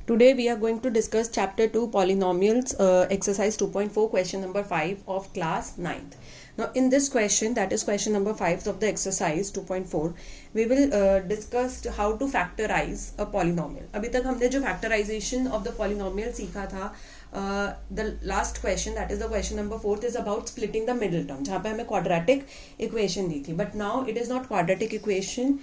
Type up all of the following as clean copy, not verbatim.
Today we are going to discuss chapter 2 polynomials, exercise 2.4, question number 5 of class 9th. Now in this question, that is question number 5 of the exercise 2.4, we will discuss how to factorize a polynomial. अभी तक हमने जो factorization of the polynomial सीखा था, the last question, that is the question number 4, is about splitting the middle term, जहाँ पे हमें quadratic equation दी थी, but now it is not quadratic equation,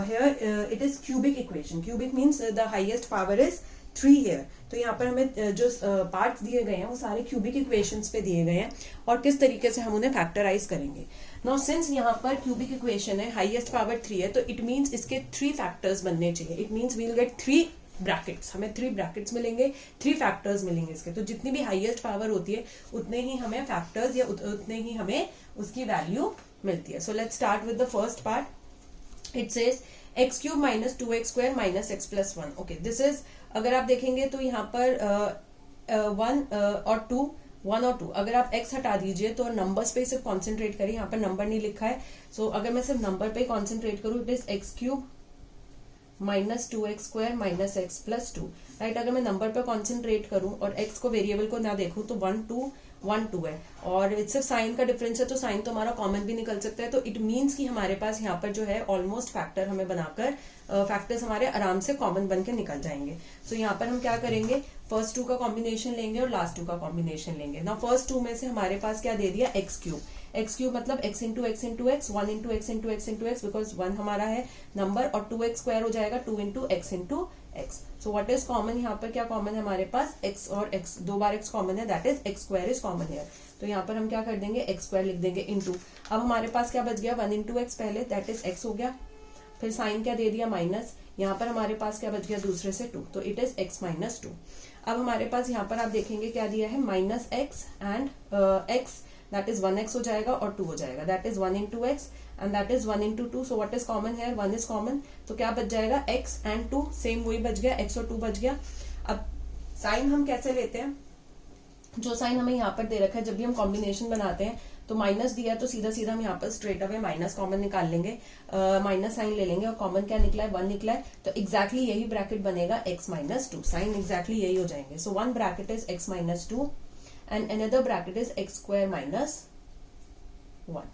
here it is cubic equation. Cubic means the highest power is 3 here. तो यहाँ पर हमें जो parts दिए गए हैं वो सारे क्यूबिक इक्वेशंस पे दिए गए हैं और किस तरीके से हम उन्हें फैक्टराइज करेंगे. नाउ सिंस यहाँ पर क्यूबिक इक्वेशन है, हाईएस्ट पावर 3 है, तो इट मीन्स इसके 3 फैक्टर्स बनने चाहिए. It means we will get 3 brackets, हमें 3 ब्रैकेट्स मिलेंगे, 3 फैक्टर्स मिलेंगे इसके. तो जितनी भी हाईएस्ट पावर होती है उतने ही हमें फैक्टर्स या उतने ही हमें उसकी वैल्यू मिलती है. So let's start with the first part. It says x cube minus 2x square minus x plus 1. Okay, this is, अगर आप देखेंगे तो यहाँ पर 1 और 2 अगर आप x हटा दीजिए तो नंबर्स पे सिर्फ कॉन्सेंट्रेट करिए. यहाँ पर नंबर नहीं लिखा है, सो अगर मैं सिर्फ नंबर पे कॉन्सेंट्रेट करूँ, it is x cube minus 2x square minus x plus 2. Right, अगर मैं नंबर पे कॉन्सेंट्रेट करूँ और x को वेरिएबल को ना देखूँ तो 1 2 है, और सिर्फ साइन का डिफरेंस है तो साइन तो हमारा कॉमन भी निकल सकता है. तो इट मीन्स कि हमारे पास यहाँ पर जो है ऑलमोस्ट फैक्टर हमें बनाकर फैक्टर्स हमारे आराम से कॉमन बन के निकल जाएंगे. सो यहाँ पर हम क्या करेंगे, फर्स्ट 2 का कॉम्बिनेशन लेंगे और लास्ट 2 का कॉम्बिनेशन लेंगे. ना फर्स्ट 2 में से हमारे पास क्या दे दिया, एक्स क्यूब मतलब x into x into x, 1 into x into x into x, because 1 हमारा है नंबर, और 2x स्क्वायर हो जाएगा 2 into x into x. So what is common, यहाँ पर क्या कॉमन है हमारे पास, x और x, 2 बार x कॉमन है, that is x square is common here. तो यहाँ पर हम क्या कर देंगे, एक्स स्क्वायर लिख देंगे इंटू. अब हमारे पास क्या बच गया, 1 इंटू एक्स पहले, दैट इज x हो गया, फिर साइन क्या दे दिया माइनस, यहाँ पर हमारे पास क्या बच गया दूसरे से 2, तो इट इज x माइनस 2. अब हमारे पास यहाँ पर आप देखेंगे क्या दिया है, minus x and x, that is 1x हो जाएगा और 2 हो जाएगा, that is 1 into x and that is 1 into 2. So what is common है, 1 इज कॉमन, तो क्या बच जाएगा, x एंड 2, सेम वही बच गया, x और 2 बच गया. अब साइन हम कैसे लेते हैं, जो साइन हमें यहाँ पर दे रखा है, जब भी हम कॉम्बिनेशन बनाते हैं तो माइनस दिया तो सीधा सीधा हम यहाँ पर स्ट्रेट अवे माइनस कॉमन निकाल लेंगे, माइनस साइन ले लेंगे और कॉमन क्या निकला है, 1 निकला है, तो एग्जैक्टली यही ब्रैकेट बनेगा x माइनस 2. साइन एग्जैक्टली यही हो जाएंगे. So one bracket is x minus 2 and another bracket is x square minus 1.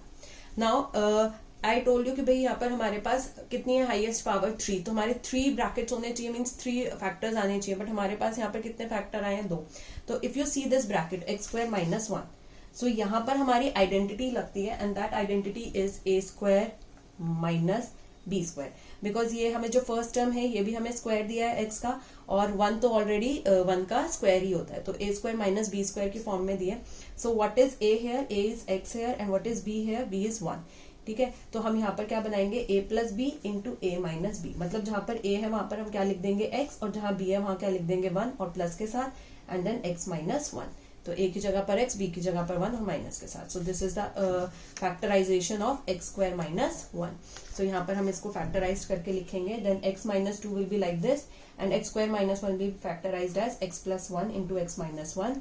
Now I told you कि भाई यहाँ पर हमारे पास कितनी है, हाईएस्ट पावर 3, तो हमारे 3 ब्रैकेट्स होने चाहिए, मींस 3 फैक्टर्स आने चाहिए, बट हमारे पास यहाँ पर कितने फैक्टर आए हैं, 2. तो if you see this bracket x square minus 1, so यहाँ पर हमारी आइडेंटिटी लगती है and that identity is a square minus b square, because ये हमें जो फर्स्ट टर्म है ये भी हमें स्क्वायर दिया है x का, और 1 तो ऑलरेडी 1 का स्क्वायर ही होता है, तो a square minus b square की फॉर्म में दिया. So what is a here, a is x here, and what is b here, b is 1. ठीक है, तो हम यहाँ पर क्या बनाएंगे, a plus b into a minus b, मतलब जहां पर a है वहां पर हम क्या लिख देंगे x, और जहां b है वहां क्या लिख देंगे 1 और प्लस के साथ, एंड देन x माइनस 1. तो a की जगह पर x, b की जगह पर 1 और माइनस के साथ. So this is the factorization of x square minus 1. So यहाँ पर हम इसको फैक्टराइज करके लिखेंगे, then x minus 2 will be like this and x square minus 1 be factorized as x plus 1 into x minus 1,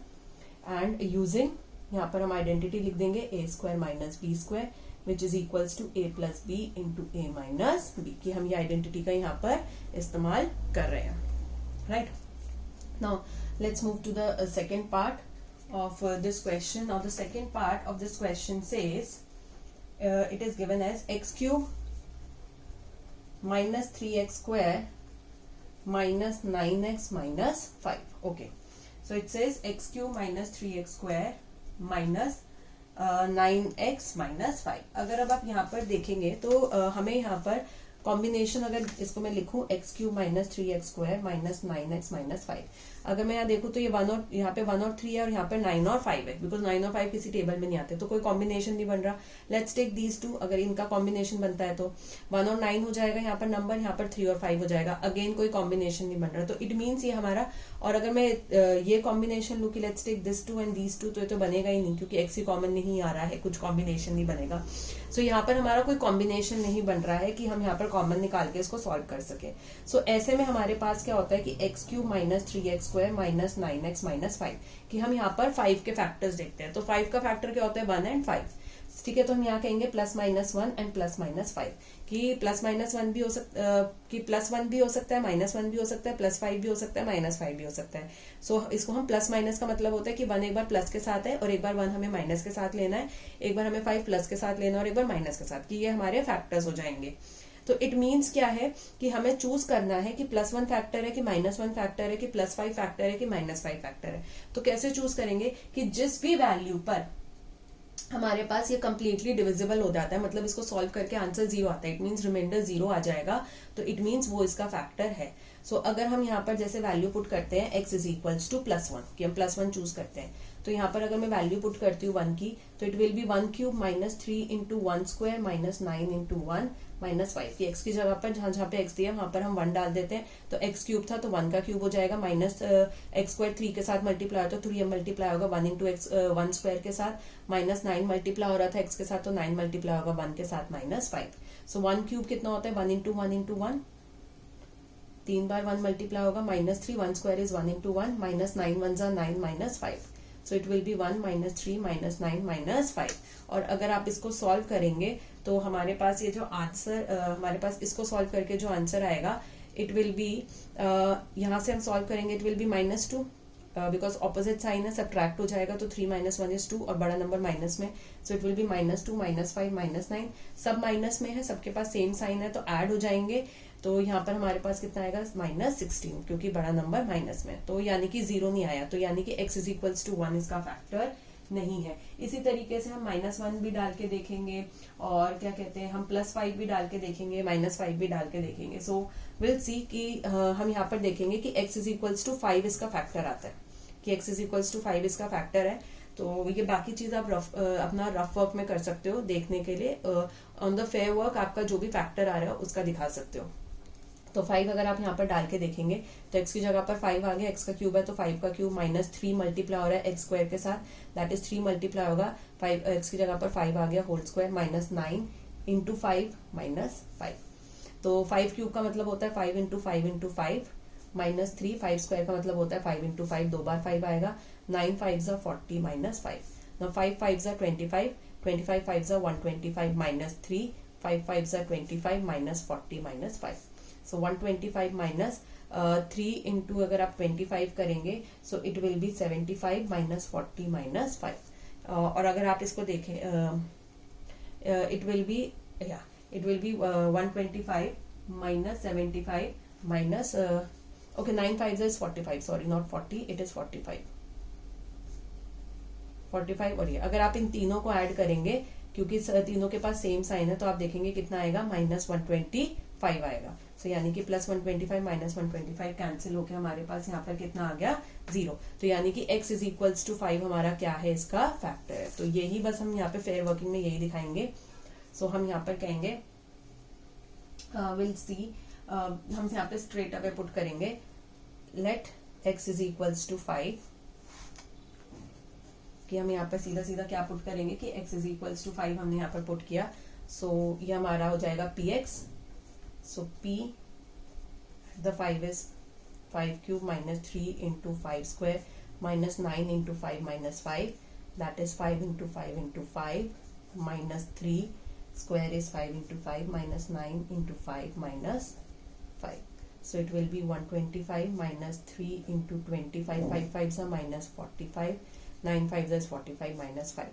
and using यहाँ पर हम identity लिख देंगे a square minus b square which is equals to a plus b into a minus b, की हम ये identity का यहाँ पर इस्तेमाल कर रहे हैं. Right, now let's move to the second part of this question. Now the second part of this question says it is given as x cube minus 3x square minus 9x minus 5. Okay, so it says x cube minus 3x square minus 9x minus 5. अगर अब आप यहाँ पर देखेंगे तो हमें यहाँ पर कॉम्बिनेशन, अगर इसको मैं लिखूं x cube minus 3x square minus 9x minus 5, अगर मैं यहाँ देखूं तो ये 1 और यहाँ पे 1 और 3 है और यहाँ पे 9 और 5 है, बिकॉज 9 और 5 किसी टेबल में नहीं आते, तो कोई कॉम्बिनेशन नहीं बन रहा. लेट्स टेक दीज 2, अगर इनका कॉम्बिनेशन बनता है तो 1 और 9 हो जाएगा यहाँ पर नंबर, यहाँ पर 3 और 5 हो जाएगा, अगेन कोई कॉम्बिनेशन नहीं बन रहा, तो इट मीन्स ये हमारा. और अगर मैं ये कॉम्बिनेशन लू कि let's take this 2 and these 2, तो ये तो बनेगा ही नहीं क्योंकि x ही कॉमन नहीं आ रहा है, कुछ कॉम्बिनेशन नहीं बनेगा. सो यहाँ पर हमारा कोई कॉम्बिनेशन नहीं बन रहा है कि हम यहाँ पर कॉमन निकाल के इसको सॉल्व कर सके. सो ऐसे में हमारे पास क्या होता है कि x cube minus 3x square minus 9x minus 5, कि हम यहाँ पर 5 के फैक्टर्स देखते हैं. तो 5 का फैक्टर क्या होता है, 1 एंड 5. ठीक है। तो हम यहाँ कहेंगे +-1 एंड +-5 कि +-1 भी हो सकता कि +1 भी हो सकता है, -1 भी हो सकता है, +5 भी हो सकता है, -5 भी हो सकता है। सो इसको हम प्लस माइनस का मतलब होता है कि 1 एक बार प्लस के साथ है और एक बार 1 हमें माइनस के साथ लेना है, एक बार हमें 5 प्लस के साथ लेना है और एक बार माइनस के साथ, कि ये हमारे फैक्टर्स हो जाएंगे। तो इट मीन्स क्या है कि हमें चूज करना है कि +1 फैक्टर है कि -1 फैक्टर है कि +5 फैक्टर है कि -5 फैक्टर है। तो कैसे चूज करेंगे कि जिस भी वैल्यू पर हमारे पास ये कंप्लीटली डिविजिबल हो जाता है, मतलब इसको सॉल्व करके आंसर 0 आता है, इट मीन्स रिमाइंडर 0 आ जाएगा, तो इट मीन्स वो इसका फैक्टर है। सो अगर हम यहाँ पर जैसे वैल्यू पुट करते हैं x इज इक्वल्स टू +1 कि हम +1 चूज करते हैं, तो यहाँ पर अगर मैं वैल्यू पुट करती हूँ 1 की, तो it will B 1 cube minus 3 into 1 square minus 9 into 1 -5 की x की जगह पर जहाँ पे x दिया वहां पर हम 1 डाल देते हैं, तो x क्यूब था तो 1 का क्यूब हो जाएगा, माइनस x स्क्वायर 3 के साथ मल्टीप्लाई होता है तो 3 मल्टीप्लाई होगा 1 इंटू एक्स 1 स्क्वायर के साथ, -9 मल्टीप्लाई हो रहा था x के साथ तो 9 मल्टीप्लाई होगा 1 के साथ -5। सो 1 क्यूब कितना होता है 1 इंटू 1 इंटू 1, 3 बार 1 मल्टीप्लाई होगा -3, 1 स्क्वायर इज 1 इंटू 1, -9 1 जा 9 -5, सो इट विल बी 1 -3 -9 -5। और अगर आप इसको सॉल्व करेंगे तो हमारे पास ये जो आंसर हमारे पास इसको सॉल्व करके जो आंसर आएगा इट विल बी, यहाँ से हम सॉल्व करेंगे it will be -2 because opposite sign है, सब्ट्रैक्ट हो जाएगा तो 3 - 1 इज 2 और बड़ा नंबर माइनस में, सो इट विल बी -2 -5 -9, सब माइनस में है, सबके पास सेम साइन है तो ऐड हो जाएंगे, तो यहाँ पर हमारे पास कितना आएगा -16 क्योंकि बड़ा नंबर माइनस में, तो यानी कि 0 नहीं आया, तो यानी कि x इज इक्वल्स टू 1 इसका फैक्टर नहीं है। इसी तरीके से हम -1 भी डाल के देखेंगे और क्या कहते हैं हम +5 भी डाल के देखेंगे, -5 भी डाल के देखेंगे। सो विल सी कि हम यहाँ पर देखेंगे कि x इज इक्वल्स टू 5 इसका फैक्टर आता है, कि x इज इक्वल्स टू 5 इसका फैक्टर है। तो ये बाकी चीज आप अपना रफ वर्क में कर सकते हो देखने के लिए, ऑन द फेयर वर्क आपका जो भी फैक्टर आ रहा है उसका दिखा सकते हो। तो 5 अगर आप यहाँ पर डाल के देखेंगे तो x की जगह पर 5 आ गया, x का क्यूब है तो 5 का क्यूब -3 मल्टीप्लाई हो रहा है x स्क्वायर के साथ, दैट इज 3 मल्टीप्लाई होगा 5, x की जगह पर 5 आ गया होल स्क्वायर -9 इंटू 5 -5, तो 5 क्यूब का मतलब होता है 5 इंटू 5 इंटू 5 -3, 5 स्क्वायर का मतलब होता है 5 इंटू 5, 2 बार 5 आएगा, 9 5 जा 40 -5, now 5 5 जा 25, 25 5 जा 125 -3, 5 5 जा 25 -40 -5, सो 125 माइनस 3 इंटू अगर आप 25 करेंगे सो इट विल बी 75 -40 -5, और अगर आप इसको देखें it will B 125 -75 minus okay 9 5 is 45, sorry not 40, it is 45 और ये अगर आप इन तीनों को ऐड करेंगे क्योंकि तीनों के पास सेम साइन है तो आप देखेंगे कितना आएगा -125 आएगा। सो यानी कि +125 -125 कैंसिल होकर हमारे पास यहाँ पर कितना आ गया 0, तो यानी कि x इज इक्वल्स टू 5 हमारा क्या है इसका फैक्टर है। तो यही बस हम यहाँ पे फेयर वर्किंग में यही दिखाएंगे। सो हम यहाँ पर कहेंगे विल सी, हम यहाँ पे स्ट्रेट अवे पुट करेंगे let x is equals to 5, कि हम यहाँ पर सीधा सीधा क्या पुट करेंगे कि x इज इक्वल्स टू 5 हमने यहाँ पर पुट किया, सो ये हमारा हो जाएगा px, so p the 5 is 5 cube minus 3 into 5 square minus 9 into 5 minus 5, that is 5 into 5 into 5 minus 3 square is 5 into 5 minus 9 into 5 minus 5, so it will be 125 minus 3 into 25, 5 5s are minus 45, 9 5s is 45 minus 5,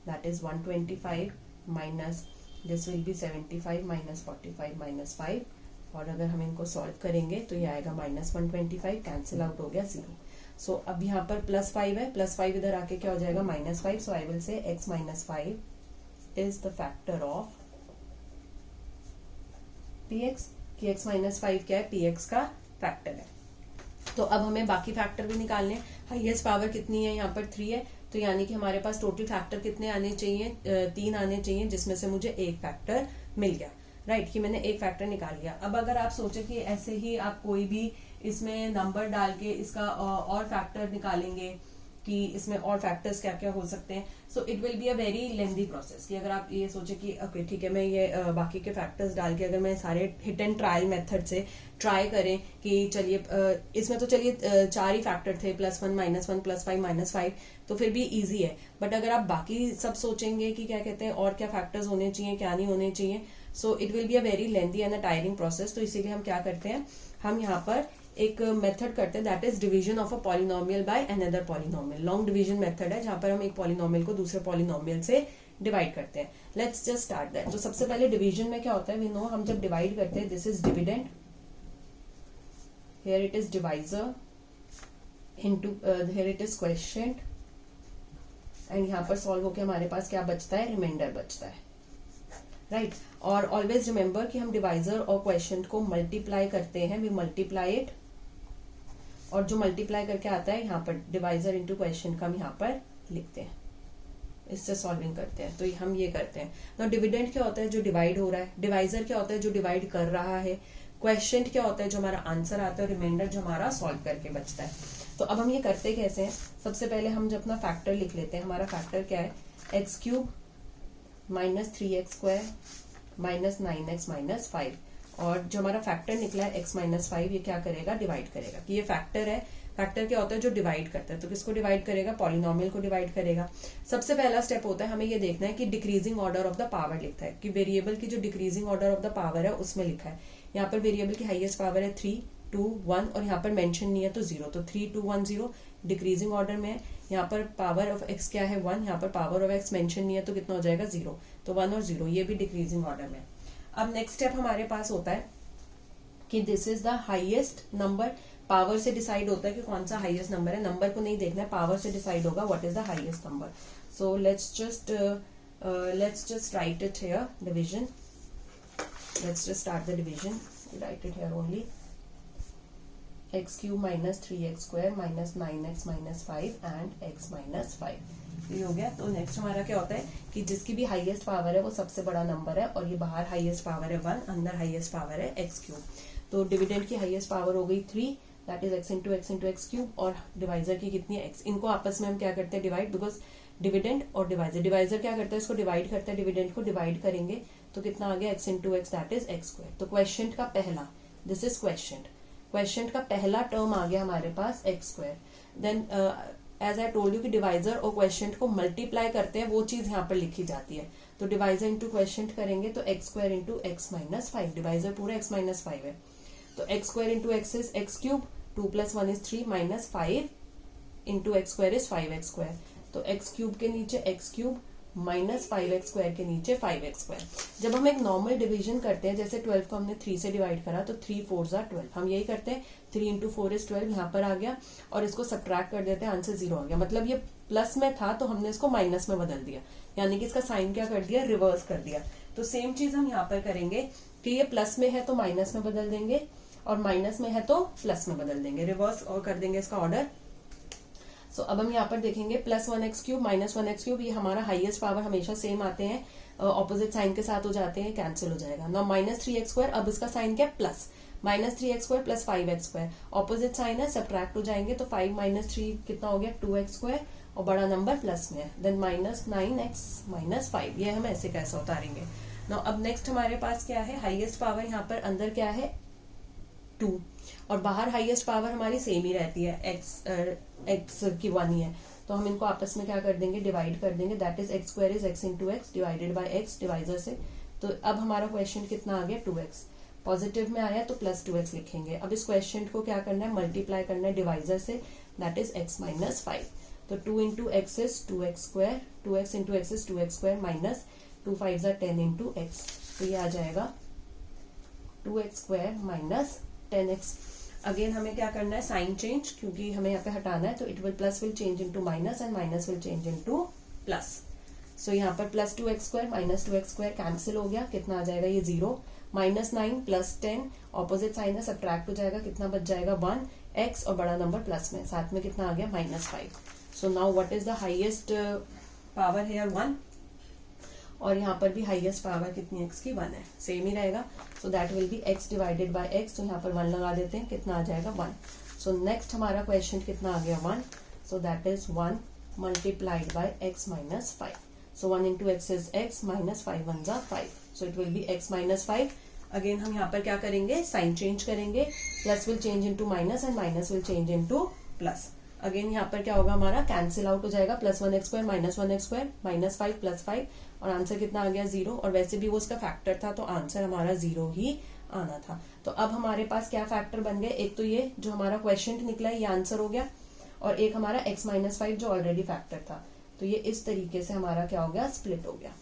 that is 125 minus this will B 75 minus 45 minus 5, और अगर हम इनको solve करेंगे तो ये आएगा -125, cancel out हो गया 0। सो अब यहाँ पर +5 है, +5 इधर आके क्या हो जाएगा -5, so I will say x - 5 is the factor of px, कि x - 5 क्या है px का फैक्टर है। तो अब हमें बाकी फैक्टर भी निकालने, हाईएस्ट पावर कितनी है यहाँ पर 3 है, तो यानी कि हमारे पास टोटल फैक्टर कितने आने चाहिए 3 आने चाहिए, जिसमें से मुझे एक फैक्टर मिल गया, राइट, कि मैंने एक फैक्टर निकाल लिया। अब अगर आप सोचे कि ऐसे ही आप कोई भी इसमें नंबर डाल के इसका और फैक्टर निकालेंगे कि इसमें और फैक्टर्स क्या क्या हो सकते हैं. So it will be a very lengthy process कि अगर आप ये सोचे कि ओके ठीक है मैं ये बाकी के फैक्टर्स डाल के अगर मैं सारे हिट एंड ट्रायल मेथड से ट्राई करें कि चलिए इसमें तो चलिए 4 ही फैक्टर थे, +1 -1 +5 -5, तो फिर भी इजी है. बट अगर आप बाकी सब सोचेंगे कि क्या कहते हैं और क्या फैक्टर्स होने चाहिए क्या नहीं होने चाहिए, so it will be a very lengthy and a tiring process. तो इसीलिए हम क्या करते हैं, हम यहाँ पर एक मेथड करते हैं that is division of a polynomial by another polynomial. Long division method है जहां पर हम एक पॉलिनोमियल को दूसरे पॉलिनोमियल से डिवाइड करते हैं. Let's just start that. तो सबसे पहले डिवीजन में क्या होता है, वी नो हम जब डिवाइड करते हैं this is dividend, here it is divisor, into here it is quotient, and यहाँ पर सॉल्व होकर हमारे पास क्या बचता है, रिमाइंडर बचता है. राइट. और ऑलवेज रिमेंबर कि हम डिवाइजर और क्वोशिएंट को मल्टीप्लाई करते हैं, वी मल्टीप्लाई इट, और जो मल्टीप्लाई करके आता है यहाँ पर डिवाइजर इंटू क्वोशिएंट का हम यहाँ पर लिखते हैं, इससे सॉल्विंग करते हैं. तो हम ये करते हैं. ना डिविडेंड क्या होता है, जो डिवाइड हो रहा है. डिवाइजर क्या होता है, जो डिवाइड कर रहा है. क्वोशिएंट क्या होता है, जो हमारा आंसर आता है. रिमाइंडर जो हमारा सॉल्व करके बचता है. तो अब हम ये करते कैसे हैं, सबसे पहले हम जब अपना फैक्टर लिख लेते हैं. हमारा फैक्टर क्या है, x³ -3x² -9x -5, और जो हमारा फैक्टर निकला है x -5, ये क्या करेगा, डिवाइड करेगा. कि ये फैक्टर है. फैक्टर क्या होता है, जो डिवाइड करता है. तो किसको डिवाइड करेगा, पॉलिनोमियल को डिवाइड करेगा. सबसे पहला स्टेप होता है हमें ये देखना है कि decreasing order of the power लिखता है, कि वेरिएबल की जो decreasing order of the power है उसमें लिखा है. यहाँ पर वेरिएबल की हाईएस्ट पावर है 3 2 1, और यहाँ पर मेंशन नहीं है तो 0, तो 3 2 1 0 डिक्रीजिंग ऑर्डर में है. यहाँ पर पावर ऑफ x क्या है 1, यहाँ पर पावर ऑफ x मेंशन नहीं है तो कितना हो जाएगा 0, तो 1 और 0 ये भी डिक्रीजिंग ऑर्डर में. अब नेक्स्ट स्टेप हमारे पास होता है कि this is the highest number. Power से डिसाइड होता है कि कौन सा हाईएस्ट नंबर है. नंबर को नहीं देखना है, पावर से डिसाइड होगा what is the highest number. So let's just right it here, division. Let's just start the division, right it here only. x³ -3x² -9x -5 and x -5. ये हो गया. तो नेक्स्ट हमारा क्या होता है कि जिसकी भी हाईएस्ट पावर है वो सबसे बड़ा नंबर है, और ये बाहर हाईएस्ट पावर है 1, अंदर हाईएस्ट पावर है x³. तो डिविडेंड की हाईएस्ट पावर हो गई 3, that is x into x³, और डिवाइजर की कितनी है x. इनको आपस में हम क्या करते हैं, डिवाइड, बिकॉज डिविडेंड और डिवाइजर क्या करता है, इसको डिवाइड करता है. डिविडेंड को डिवाइड करेंगे तो कितना आ गया, x into x, that is x². तो क्वोशिएंट का पहला, दिस इज क्वोशिएंट का पहला टर्म आ गया हमारे पास x². Then as I told you कि डिवाइजर और क्वोशिएंट को मल्टीप्लाई करते हैं, वो चीज यहाँ पर लिखी जाती है. तो डिवाइजर इंटू क्वोशिएंट करेंगे तो x² इंटू x -5, डिवाइजर पूरा x -5 है. तो x² into x is x³, 2 + 1 is 3 -5 into x² is 5x². तो x³ के नीचे x³ -5x² के नीचे 5x². जब हम एक नॉर्मल डिवीजन करते हैं, जैसे 12 को हमने 3 से डिवाइड करा तो 3 4s are 12, हम यही करते हैं. 3 इंटू 4 is 12 यहाँ पर आ गया, और इसको सब्ट्रैक्ट कर देते हैं, आंसर 0 आ गया. मतलब ये प्लस में था तो हमने इसको माइनस में बदल दिया, यानी कि इसका साइन क्या कर दिया, रिवर्स कर दिया. तो सेम चीज हम यहाँ पर करेंगे कि ये प्लस में है तो माइनस में बदल देंगे, और माइनस में है तो प्लस में बदल देंगे, रिवर्स और कर देंगे इसका ऑर्डर. सो अब हम यहाँ पर देखेंगे +1x³ -1x³, ये हमारा हाईएस्ट पावर हमेशा सेम आते हैं, ऑपोजिट साइन के साथ हो जाते हैं, कैंसिल हो जाएगा. नाउ -3x², अब इसका साइन क्या, plus. -3x² + 5x², opposite sign है, सब्ट्रैक्ट हो जाएंगे, तो 5 - 3 कितना हो गया, 2x², और बड़ा नंबर प्लस में है. देन -9x -5, ये हम ऐसे कैसे उतारेंगे. नाउ अब नेक्स्ट हमारे पास क्या है, हाईएस्ट पावर यहाँ पर अंदर क्या है 2, और बाहर हाईएस्ट पावर हमारी सेम ही रहती है, x की 1 ही है. तो हम इनको आपस में क्या कर देंगे, डिवाइड कर देंगे, that is x² is x into x divided by x, divisor से. तो अब हमारा क्वेश्चन कितना आ गया, 2x. पॉजिटिव में आया तो +2x लिखेंगे. अब इस क्वेश्चन को क्या करना है, मल्टीप्लाई करना है डिवाइजर से, दैट इज x -5. तो 2 into x is 2x², 2x into x is 2x² minus 2 5s are 10 into x. तो ये आ जाएगा 2x² माइनस 10x. अगेन हमें क्या करना है, साइन चेंज, क्योंकि हमें यहाँ पे हटाना है. तो it will plus will change into minus, and minus will change into plus. So यहाँ पर +2x² -2x² कैंसिल हो गया, कितना आ जाएगा, ये 0. -9 + 10, ऑपोजिट साइन है, सब्ट्रैक्ट हो जाएगा, कितना बच जाएगा 1x, और बड़ा नंबर प्लस में, साथ में कितना आ गया -5. So now what is the highest power here 1, और यहाँ पर भी हाईएस्ट पावर कितनी x की 1 है, सेम ही रहेगा. So that will be x divided by x. तो यहाँ पर 1 लगा देते हैं, कितना आ जाएगा 1. सो नेक्स्ट हमारा क्वेश्चन कितना आ गया 1. so that is 1 multiplied by x minus 5. So 1 into x is x minus 5 ones are 5. So it will be x minus 5. Again हम यहाँ पर क्या करेंगे, साइन चेंज करेंगे, plus will change into minus and minus will change into plus. Again यहाँ पर क्या होगा, हमारा कैंसिल आउट हो जाएगा, plus 1x square minus 1x square minus 5 plus 5, और आंसर कितना आ गया 0. और वैसे भी वो उसका फैक्टर था तो आंसर हमारा 0 ही आना था. तो अब हमारे पास क्या फैक्टर बन गए, एक तो ये जो हमारा क्वेश्चन निकला है ये आंसर हो गया, और एक हमारा x माइनस 5 जो ऑलरेडी फैक्टर था. तो ये इस तरीके से हमारा क्या हो गया, स्प्लिट हो गया.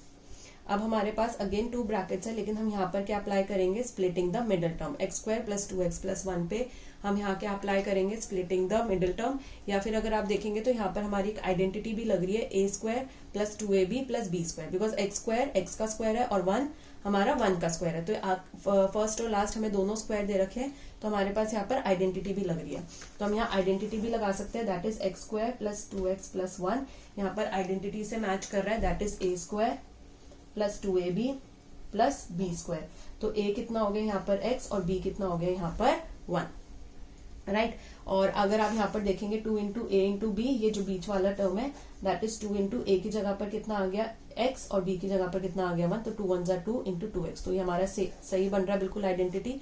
अब हमारे पास अगेन 2 ब्रैकेट्स है, लेकिन हम यहाँ पर क्या अप्लाई करेंगे, splitting the middle term. X square plus 2x plus 1 पे हम यहाँ क्या अप्लाई करेंगे, स्प्लिटिंग द मिडिल टर्म. या फिर अगर आप देखेंगे तो यहाँ पर हमारी एक आइडेंटिटी भी लग रही है, a square plus 2ab plus b square, because x square x का स्क्वायर है और 1 हमारा 1 का स्क्वायर है. तो फर्स्ट और लास्ट हमें दोनों स्क्वायर दे रखे हैं, तो हमारे पास यहाँ पर आइडेंटिटी भी लग रही है. तो हम यहाँ आइडेंटिटी भी लगा सकते हैं, that is x square plus 2x plus 1. यहाँ पर आइडेंटिटी से मैच कर रहा है, that is a square plus 2ab plus b square. तो a कितना हो गया यहाँ पर x और b कितना हो गया यहाँ पर 1, राइट. और अगर आप यहाँ पर देखेंगे 2 इंटू a इंटू b, ये जो बीच वाला टर्म है दैट इज 2 इंटू a की जगह पर कितना आ गया x और b की जगह पर कितना आ गया 1, तो 2 1 जा 2 इंटू 2x. तो ये हमारा सही बन रहा है बिल्कुल आइडेंटिटी.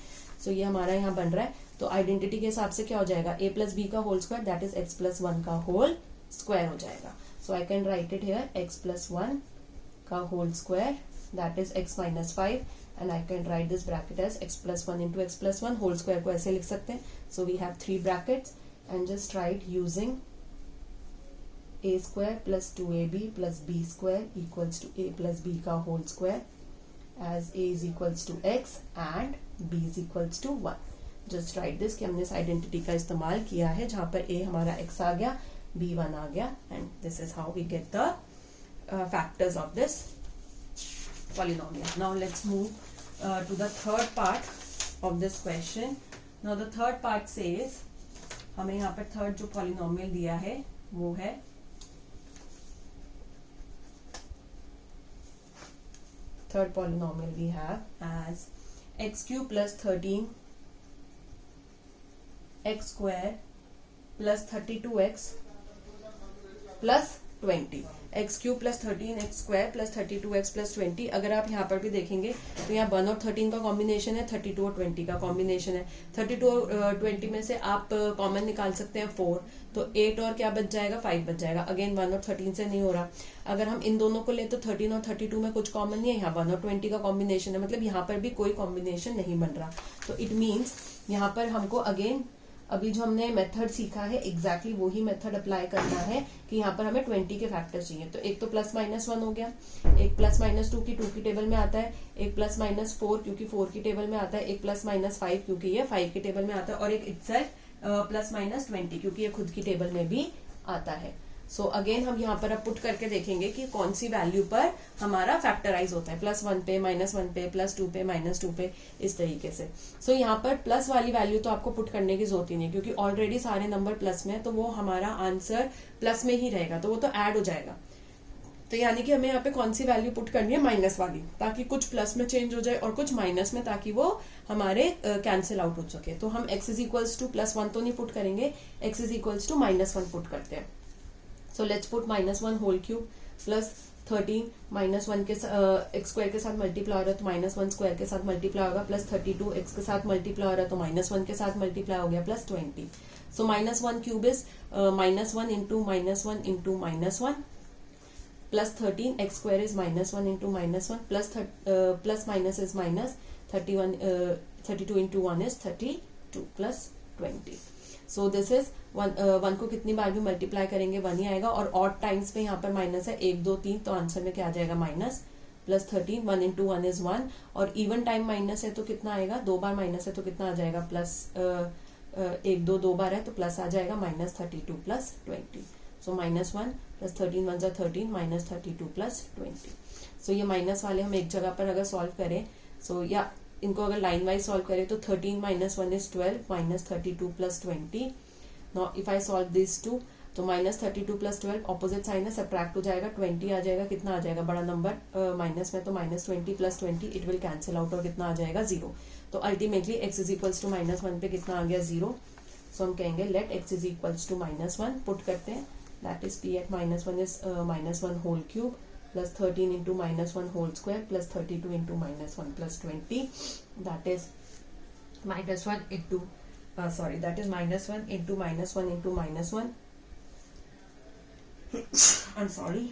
सो ये हमारा यहाँ बन रहा है. तो आइडेंटिटी के हिसाब से क्या हो जाएगा, a प्लस b का whole square that is x plus 1 का होल स्क्वायर हो जाएगा. So I can write it here, x plus 1 का whole square that is x minus 5, and I can write this bracket as x plus 1 into x plus 1 whole square को ऐसे लिख सकते हैं. So we have 3 brackets and just write using a square plus 2ab plus b square equals to a plus b का whole square as a is equals to x and b is equals to 1. Just write this कि हमने इस identity का इस्तेमाल किया है, जहाँ पर a हमारा x आ गया, b 1 आ गया, and this is how we get the factors of this polynomial. Now let's move to the third part of this question. Now the third part says, हमें यहाँ पर थर्ड जो polynomial दिया है वो है third polynomial we have as x cube plus 13 x square plus 32x plus 20. X cube plus 13 x square plus 32x plus 20. अगर आप यहाँ पर भी देखेंगे तो यहाँ 1 और 13 का कॉम्बिनेशन है, 32 और 20 का कॉम्बिनेशन है. 32 और 20 में से आप कॉमन निकाल सकते हैं 4, तो 8 और क्या बच जाएगा, 5 बच जाएगा. अगेन 1 और 13 से नहीं हो रहा. अगर हम इन दोनों को ले तो 13 और 32 में कुछ कॉमन नहीं है, यहाँ 1 और 20 का कॉम्बिनेशन है, मतलब यहाँ पर भी कोई कॉम्बिनेशन नहीं बन रहा. तो इट मीन्स यहाँ पर हमको अगेन अभी जो हमने मेथड सीखा है एग्जैक्टली वही मेथड अप्लाई करना है कि यहाँ पर हमें 20 के फैक्टर चाहिए. तो एक तो प्लस माइनस 1 हो गया, एक प्लस माइनस 2 की टेबल में आता है, एक प्लस माइनस 4 क्योंकि 4 की टेबल में आता है, एक प्लस माइनस 5 क्योंकि ये 5 की टेबल में आता है, और एक इटसेल्फ प्लस माइनस 20 क्योंकि ये खुद की टेबल में भी आता है. सो अगेन हम यहाँ पर अब पुट करके देखेंगे कि कौन सी वैल्यू पर हमारा फैक्टराइज होता है, प्लस 1 पे, माइनस 1 पे, प्लस 2 पे, माइनस 2 पे, इस तरीके से. सो यहाँ पर प्लस वाली वैल्यू तो आपको पुट करने की जरूरत ही नहीं, क्योंकि ऑलरेडी सारे नंबर प्लस में है, तो वो हमारा आंसर प्लस में ही रहेगा, तो वो तो ऐड हो जाएगा. तो यानी कि हमें यहाँ पे कौन सी वैल्यू पुट करनी है, माइनस वाली, ताकि कुछ प्लस में चेंज हो जाए और कुछ माइनस में, ताकि वो हमारे कैंसिल आउट हो सके. तो हम x is equals to plus 1 तो नहीं पुट करेंगे, x is equals to minus 1 put करते हैं. So let's put minus 1 whole cube plus 13 minus 1 के एक्स स्क्वायर के साथ मल्टीप्लाई हो रहा है तो माइनस 1 स्क्वायर के साथ मल्टीप्लाई होगा, प्लस 32 एक्स के साथ मल्टीप्लाई हो रहा है तो माइनस 1 के साथ मल्टीप्लाई हो गया, plus 20. So minus 1 cube is minus 1 into minus 1 into minus 1 plus 13 x square is minus 1 into minus 1 plus minus is minus 32 into 1 is 32 plus 20. So this is 1 को कितनी बार भी मल्टीप्लाई करेंगे 1 ही आएगा, और ऑड टाइम्स पे यहाँ पर माइनस है 1 2 3, तो आंसर में क्या आ जाएगा माइनस प्लस 13. 1 इंटू 1 इज 1, और इवन टाइम माइनस है तो कितना आएगा, 2 बार माइनस है तो कितना आ जाएगा, प्लस 1 2 बार है तो प्लस आ जाएगा minus 32 plus 20. So minus 1 plus 13 1 जा 13 माइनस 32 प्लस 20. सो ये माइनस वाले हम एक जगह पर अगर सॉल्व करें, सो या इनको अगर लाइन वाइज सॉल्व करें तो 13 minus 1 is 12 minus 32 plus 20. Now if I solve this two, तो माइनस 32 प्लस 12 ऑपोजिट साइन है, सब्ट्रैक्ट हो जाएगा, 20 आ जाएगा, कितना आ जाएगा बड़ा नंबर माइनस में, तो minus 20 plus 20 it will cancel out और कितना आ जाएगा 0. तो ultimately x is equals to minus 1 पे कितना आ गया 0. सो हम कहेंगे let x is equals to -1 put करते हैं, that is p at -1 is -1 whole cube plus 13 into -1 whole square plus 32 into -1 plus 20, that is -1 into that is -1 into -1 into -1 I'm sorry,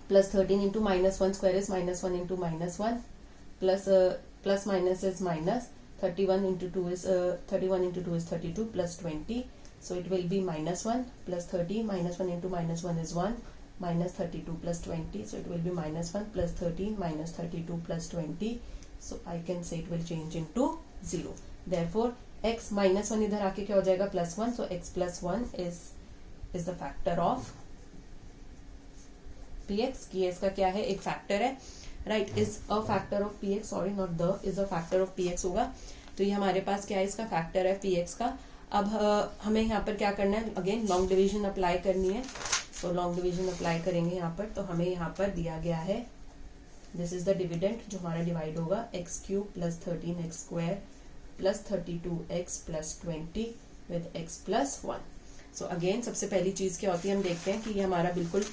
plus 13 into -1 square is -1 into -1 plus minus is minus, 31 into 2 is 32 plus 20, so it will be -1 plus 13, -1 into -1 is 1, minus 32 plus 20, so it will be -1 plus 13 minus 32 plus 20, so I can say it will change into 0. Therefore x -1 इधर आके क्या हो जाएगा +1, so x plus 1 is the factor of px, कि इसका क्या है एक फैक्टर है, right, is a factor of px, sorry not the, is a factor of px होगा, तो ये हमारे पास क्या है इसका फैक्टर है px का। अब हमें यहाँ पर क्या करना है, अगेन लॉन्ग डिवीजन अप्लाई करनी है, तो लॉन्ग डिवीजन अप्लाई करेंगे यहाँ पर, तो हमें यहाँ पर दिया गया है दिस इज द डिविडेंड जो हमारा डिवाइड होगा x³ plus 13x square plus 32x plus 20 with x plus 1। So again सबसे पहली चीज क्या होती है, हम देखते हैं कि ये हमारा बिल्कुल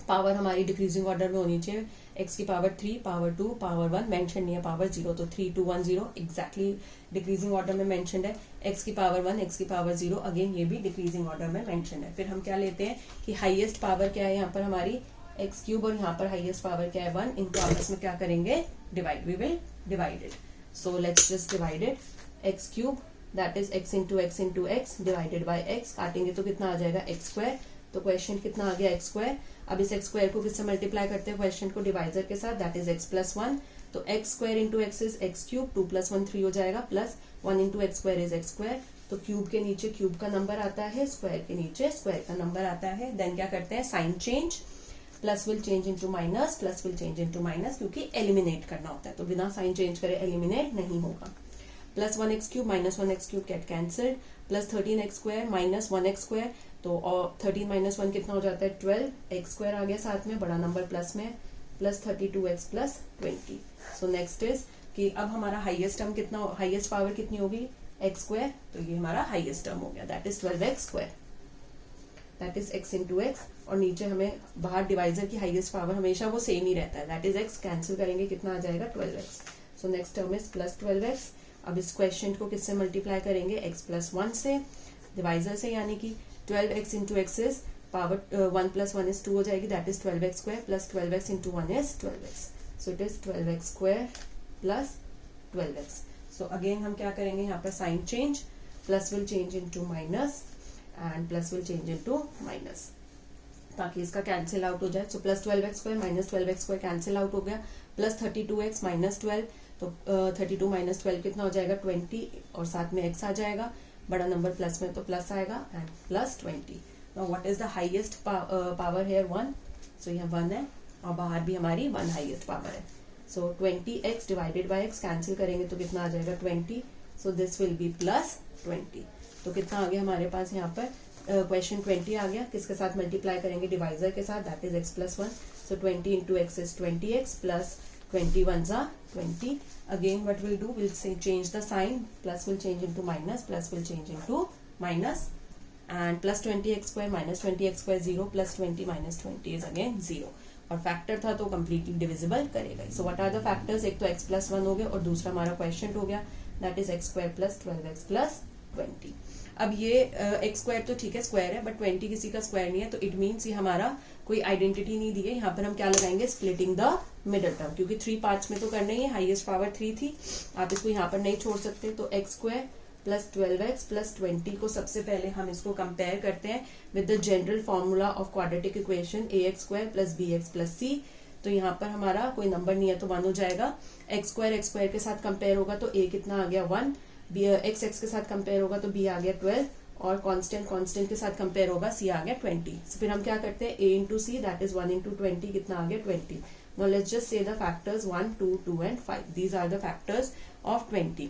पावर हमारी डिक्रीजिंग ऑर्डर में होनी चाहिए, x की पावर 3, पावर 2, पावर 1, मेंशन नहीं है पावर 0, तो 3 2 1 0 एग्जैक्टली डिक्रीजिंग ऑर्डर में मेंशनड है, x की पावर 1, x की पावर 0, अगेन ये भी डिक्रीजिंग ऑर्डर में मेंशन है। फिर हम क्या लेते हैं कि हाईएस्ट पावर क्या है यहाँ पर हमारी x³ और यहाँ पर हाईएस्ट पावर क्या है 1, इनको आपस में क्या करेंगे divide, we will divide it, so let's just divide it, x³ that is x into x divided by x, काटेंगे तो कितना आ जाएगा x², तो क्वेश्चन कितना आ गया x²। अब इस x² को किससे मल्टीप्लाई करते हैं क्वेश्चन को डिवाइजर के साथ, दैट इज x प्लस 1, तो x² into x is x³, 2 plus 1 3 हो जाएगा, plus 1 into x² is x², तो क्यूब के नीचे क्यूब का नंबर आता है, स्क्वायर के नीचे स्क्वायर का नंबर आता है, देन क्या करते हैं sign change, plus will change into minus, plus will change into minus, क्योंकि एलिमिनेट करना होता है, तो बिना साइन चेंज करे एलिमिनेट नहीं होगा। Plus 1x³ minus 1x³ get cancelled, plus 13x square minus 1x square, तो 13 माइनस 1 कितना हो जाता है 12, x² आ गया साथ में बड़ा नंबर प्लस में, plus 32x plus 20। So next is कि अब हमारा हाईएस्ट टर्म कितना, हाईएस्ट पावर कितनी होगी x², तो ये हमारा हाईएस्ट टर्म हो गया, that is 12x square, that is x into x, और नीचे हमें बाहर डिवाइजर की हाईएस्ट पावर हमेशा वो सेम ही रहता है, दैट इज x, कैंसिल करेंगे कितना आ जाएगा 12x, so next term is plus 12x। अब इस क्वेश्चन को किससे मल्टीप्लाई करेंगे x प्लस 1 से, डिवाइजर से, यानी कि 12x into x is power 1 plus 1 is 2 हो जाएगी, that is 12x square, plus 12x into 1 is 12x, so it is 12x square plus 12x। So again हम क्या करेंगे यहाँ पर sign change, plus will change into minus and plus will change into minus, ताकि इसका cancel out हो जाए, so plus 12x square minus 12x square cancel out हो गया, प्लस 32x माइनस 12, तो 32 माइनस 12 कितना हो जाएगा 20, और साथ में x आ जाएगा, बड़ा नंबर प्लस में तो प्लस आएगा, and plus 20। Now what is the highest power here 1, so यहाँ 1 है, और बाहर भी हमारी 1 हाईएस्ट पावर है, सो 20x divided by x, cancel करेंगे तो कितना आ जाएगा 20, so this will B plus 20, तो कितना आ गया हमारे पास यहाँ पर क्वेश्चन 20 आ गया, किसके साथ मल्टीप्लाई करेंगे डिवाइजर के साथ, that is x plus 1, so 20 into x is 20x plus 21 are 20, again what we'll do, we'll say change the sign, plus will change into minus, plus will change into minus, and plus 20x square minus 20x square 0, plus 20 minus 20 is again 0, और factor था तो completely divisible करेगा। So what are the factors, एक तो x plus 1 हो गया और दूसरा हमारा क्वेश्चन हो गया, that is x square plus 12x plus 20। अब ये x स्क्वायर तो ठीक है स्क्वायर है, बट 20 किसी का स्क्वायर नहीं है, तो इट मीन्स ये हमारा कोई आइडेंटिटी नहीं दी है, यहाँ पर हम क्या लगाएंगे स्प्लिटिंग द मिडल टर्म, क्योंकि 3 पार्ट्स में तो करना ही है, हाईएस्ट पावर 3 थी, आप इसको यहाँ पर नहीं छोड़ सकते, तो x square plus 12x plus 20 को सबसे पहले हम इसको कंपेयर करते हैं with the general formula of quadratic equation ax square plus bx plus c, तो यहाँ पर हमारा कोई नंबर नहीं है तो 1 हो जाएगा, x स्क्वायर के साथ कंपेयर होगा तो a कितना आ गया 1, x के साथ कंपेयर होगा तो b आ गया 12, और कांस्टेंट के साथ कंपेयर होगा c आ गया 20। so, फिर हम क्या करते हैं a into c, that is 1 into 20, कितना आ गया 20। Now let's just say the factors 1 2 2 and 5, these are the factors of 20,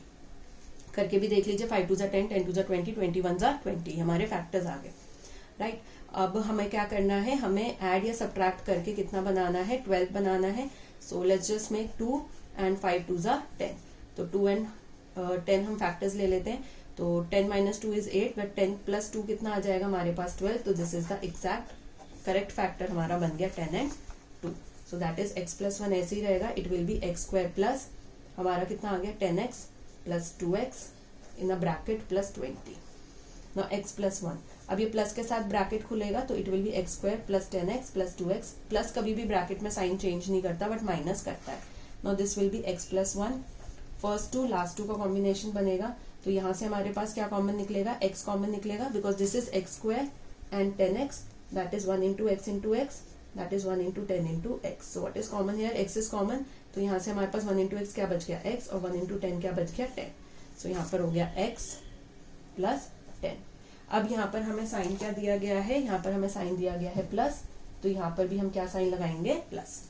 करके भी देख लीजिए, 5 2 10, 10 2 20, 21 20, हमारे फैक्टर्स आ गए, राइट। अब हमें क्या करना है, हमें ऐड या सब्ट्रैक्ट करके कितना बनाना है 12 बनाना है, सो लेट्स जस्ट मेक 2 एंड 5 2 10, तो 2 एंड 10 हम फैक्टर्स ले लेते हैं, तो 10 माइनस 2 इज 8, बट 10 प्लस 2 कितना आ जाएगा हमारे पास 12, तो this is the exact correct factor हमारा बन गया 10 and 2. So that is x plus 1 ऐसे ही रहेगा, it will be x square plus हमारा कितना आ गया 10x plus 2x in a bracket plus 20. Now x plus 1, अब ये प्लस के साथ ब्रैकेट खुलेगा तो it will be x square plus 10x plus 2x. Plus कभी भी ब्रैकेट में साइन चेंज नहीं करता बट माइनस करता है. Now this will be x plus 1, first two last two का कॉम्बिनेशन बनेगा, तो यहाँ से हमारे पास क्या कॉमन निकलेगा, x कॉमन निकलेगा because this is x square and 10x, that is 1 into x into x, that is 1 into 10 into x. So what is common here, x is common, तो यहाँ से हमारे पास 1 इंटू एक्स क्या बच गया x और 1 into 10 क्या बच गया 10. सो यहाँ पर हो गया x प्लस 10. अब यहाँ पर हमें साइन क्या दिया गया है, यहाँ पर हमें साइन दिया गया है प्लस, तो यहाँ पर भी हम क्या साइन लगाएंगे प्लस.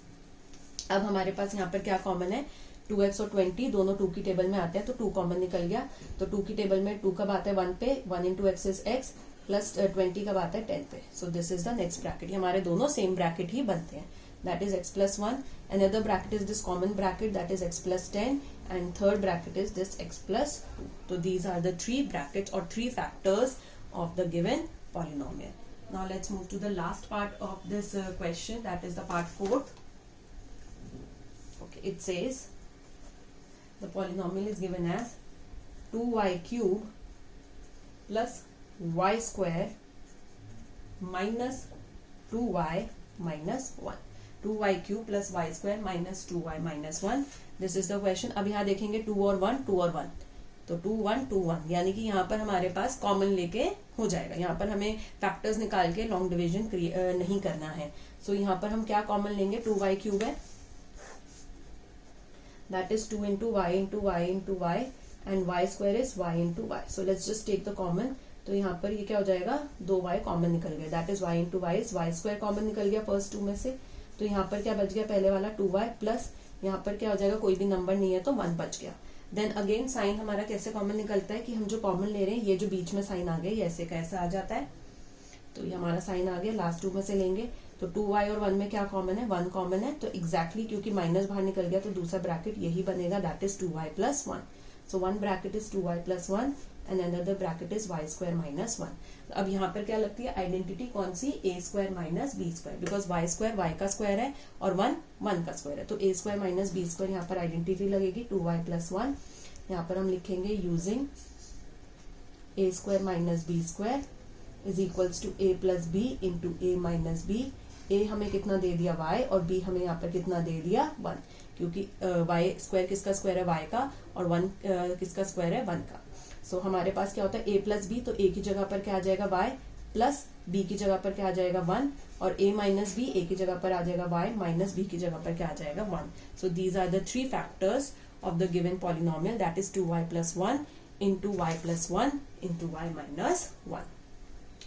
अब हमारे पास यहाँ पर क्या कॉमन है, 2x और 20 दोनों 2 की टेबल में आते हैं तो 2 कॉमन निकल गया. तो 2 की टेबल में 2 कब आता है 1 पे, 1 into x is x plus 20 कब आता है 10 पे. सो this is the next bracket, हमारे दोनों सेम ब्रैकेट ही बनते हैं, that is x plus 1. Another bracket is this common bracket, that is x plus 10, and third bracket is this x plus 2. तो these are the 3 brackets और 3 factors of the given polynomial. Now let's move to the last part of this question, that is the part 4th. Okay, it says the polynomial is given as 2y cube plus y square minus 2y minus 1. 2y cube plus y square minus 2y minus 1. This is the question. अब यहाँ देखेंगे 2 और 1, 2 और 1, तो 2 1 2 1, यानी कि यहाँ पर हमारे पास कॉमन लेके हो जाएगा. यहाँ पर हमें फैक्टर्स निकाल के लॉन्ग डिवीजन नहीं करना है. सो यहाँ पर हम क्या कॉमन लेंगे, 2y क्यूब है, that is 2 into y into y into y, and y square is y into y. So let's just take the common. तो यहाँ पर ये क्या हो जाएगा, 2y कॉमन निकल गया, that is y into y, y square common निकल गया फर्स्ट 2 में से. तो यहाँ पर क्या बच गया, पहले वाला 2y प्लस यहाँ पर क्या हो जाएगा, कोई भी नंबर नहीं है तो 1 बच गया. देन अगेन साइन हमारा कैसे कॉमन निकलता है कि हम जो कॉमन ले रहे हैं, ये जो बीच में साइन आ गया ये ऐसे कैसा आ जाता है, तो ये हमारा साइन आ गया, लास्ट 2 में से लेंगे तो 2y और 1 में क्या कॉमन है, 1 कॉमन है, तो एग्जैक्टली क्योंकि माइनस बाहर निकल गया तो दूसरा ब्रैकेट यही बनेगा, that is 2y plus 1. So 1 bracket is 2y plus 1 and another bracket is y square minus 1. अब यहाँ पर क्या लगती है आइडेंटिटी, कौन सी, a square minus b square, because y square y का स्क्वायर है और 1 1 का स्क्वायर है, तो a square minus b square यहाँ पर आइडेंटिटी लगेगी 2y प्लस 1. यहाँ पर हम लिखेंगे using a square minus b square is equals to a plus b into a minus b. a हमें कितना दे दिया y और b हमें यहाँ पर कितना दे दिया 1, क्योंकि y स्क्वायर किसका स्क्वायर है y का और 1 किसका स्क्वायर है 1 का. सो हमारे पास क्या होता है a प्लस b, तो a की जगह पर क्या आ जाएगा y प्लस b की जगह पर क्या आ जाएगा 1, और a माइनस b, a की जगह पर आ जाएगा y माइनस b की जगह पर क्या आ जाएगा 1. So these are the 3 factors of the given polynomial, that is 2y plus 1 into y plus 1 into y minus 1.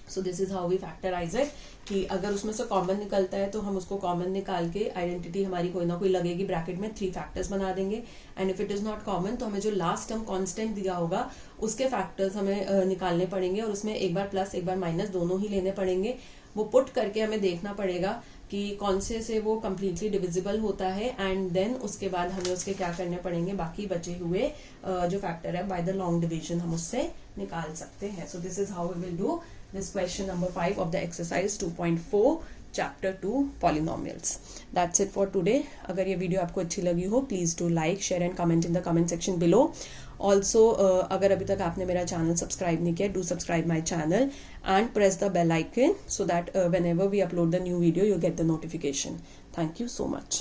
So this is how we factorize it, कि अगर उसमें से कॉमन निकलता है तो हम उसको कॉमन निकाल के आइडेंटिटी हमारी कोई ना कोई लगेगी ब्रैकेट में, 3 फैक्टर्स बना देंगे, and if it is not common तो हमें जो लास्ट टर्म कांस्टेंट दिया होगा उसके फैक्टर्स हमें निकालने पड़ेंगे, और उसमें एक बार प्लस एक बार माइनस दोनों ही लेने पड़ेंगे. वो पुट करके हमें देखना पड़ेगा कि कौन से वो कम्प्लीटली डिविजिबल होता है, एंड देन उसके बाद हमें उसके क्या करने पड़ेंगे, बाकी बचे हुए जो फैक्टर है बाय द लॉन्ग डिवीजन हम उससे निकाल सकते हैं. So this is how we will do this question number 5 of the exercise 2.4 chapter 2 polynomials. That's it for today. अगर ये वीडियो आपको अच्छी लगी हो please do like, share and comment in the comment section below. Also अगर अभी तक आपने मेरा चैनल सब्सक्राइब नहीं किया, do subscribe my channel and press the bell icon so that whenever we upload the new video you get the notification. Thank you so much.